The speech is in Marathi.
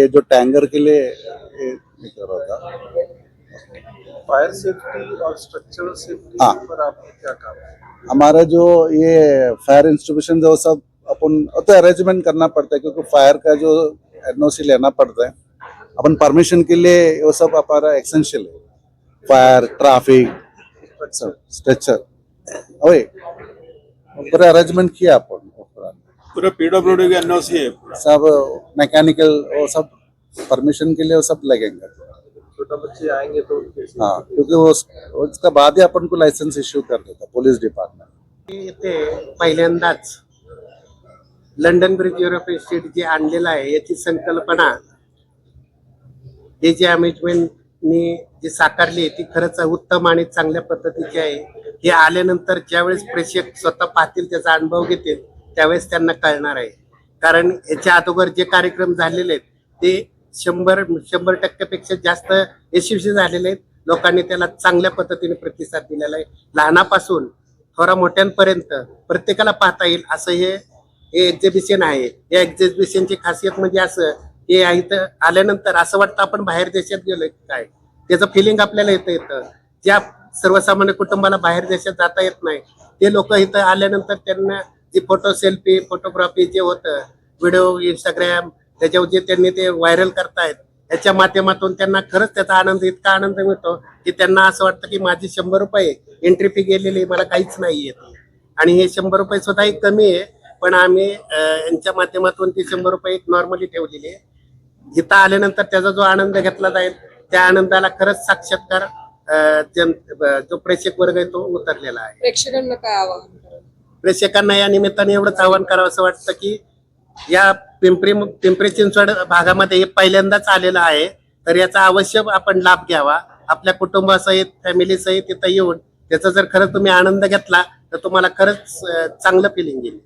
ये जो टैंकर के लिए ये कर रहा था। फायर सेफ्टी और स्ट्रक्चरल सेफ्टी हाँ। पर आपका क्या काम है? हमारा जो ये फायर इंस्टीट्यूशन जो सब अपन तो अरेंजमेंट करना पड़ता है, क्योंकि फायर का जो एनओसी लेना पड़ता है, अपन परमिशन के लिए वो सब हमारा एसेंशियल है। फायर, ट्रैफिक, सब स्ट्रक्चर वही पूरा अरेंजमेंट किया अपन। पूरा पीडब्ल्यूडी का एनओसी है पूरा। सब मैकेनिकल वो सब परमिशन के लिए वो सब लगेंगे। छोटा बच्चे आएंगे तो उनके हाँ, क्योंकि वो उसका बाद ही अपन को लाइसेंस इश्यू कर देता पोलीस डिपार्टमेंट। इथे पहिल्यांदाच लंडन ब्रिज युरोप इन्स्टिट्यूट जे आणलेलं आहे याची संकल्पना हे जे अमेजमेंटनी जी साकारली ती खरंच उत्तम आणि चांगल्या पद्धतीची आहे। हे आल्यानंतर ज्यावेळेस प्रेक्षक स्वतः पाहतील, त्याचा अनुभव घेतील, त्यावेळेस त्यांना कळणार आहे। कारण याच्या अगोदर जे कार्यक्रम झालेले आहेत ते 100% जास्त यशस्वी झालेले आहेत। लोकांनी त्याला चांगल्या पद्धतीने प्रतिसाद दिलेला आहे। लहानापासून थोरा मोठ्यांपर्यंत प्रत्येकाला पाहता येईल असं हे एक्झिबिशन आहे। या एक्झिबिशनची खासियत म्हणजे असं की इथं आल्यानंतर असं वाटतं आपण बाहेर देशात गेलोय काय, त्याचं फिलिंग आपल्याला येतं। ज्या सर्वसामान्य कुटुंबाला बाहेर देशात जाता येत नाही ते लोक इथं आल्यानंतर त्यांना जी फोटो सेल्फी फोटोग्राफी जे होतं, व्हिडिओ इंस्टाग्राम त्याच्यावर जे त्यांनी ते व्हायरल करतायत, याच्या माध्यमातून त्यांना खरंच त्याचा आनंद इतका आनंद मिळतो की त्यांना असं वाटतं की माझी 100 रुपये एंट्री फी गेलेली, मला काहीच नाही येत। आणि हे 100 रुपये स्वतः एक कमी आहे, पण आम्ही यांच्या माध्यमातून ती 100 रुपये एक नॉर्मली ठेवलेली आहे। इथं आल्यानंतर त्याचा जो आनंद घेतला जाईल त्या आनंदाला खरंच साक्षात्कार जो प्रेक्षक वर्ग आहे तो उतरलेला आहे। प्रेक्षकांना काय आवाहन कराल? प्रेक्षकांना या निमित्ताने एवढंच आवाहन करावं असं वाटतं की या पिंपरी चिंचवड भागामध्ये हे पहिल्यांदाच आलेलं आहे, तर याचा अवश्य आपण लाभ घ्यावा। आपल्या कुटुंबासहित फॅमिली सहित इथं येऊन त्याचा जर खरंच तुम्ही आनंद घेतला तर तुम्हाला खरंच चांगलं फिलिंग येईल।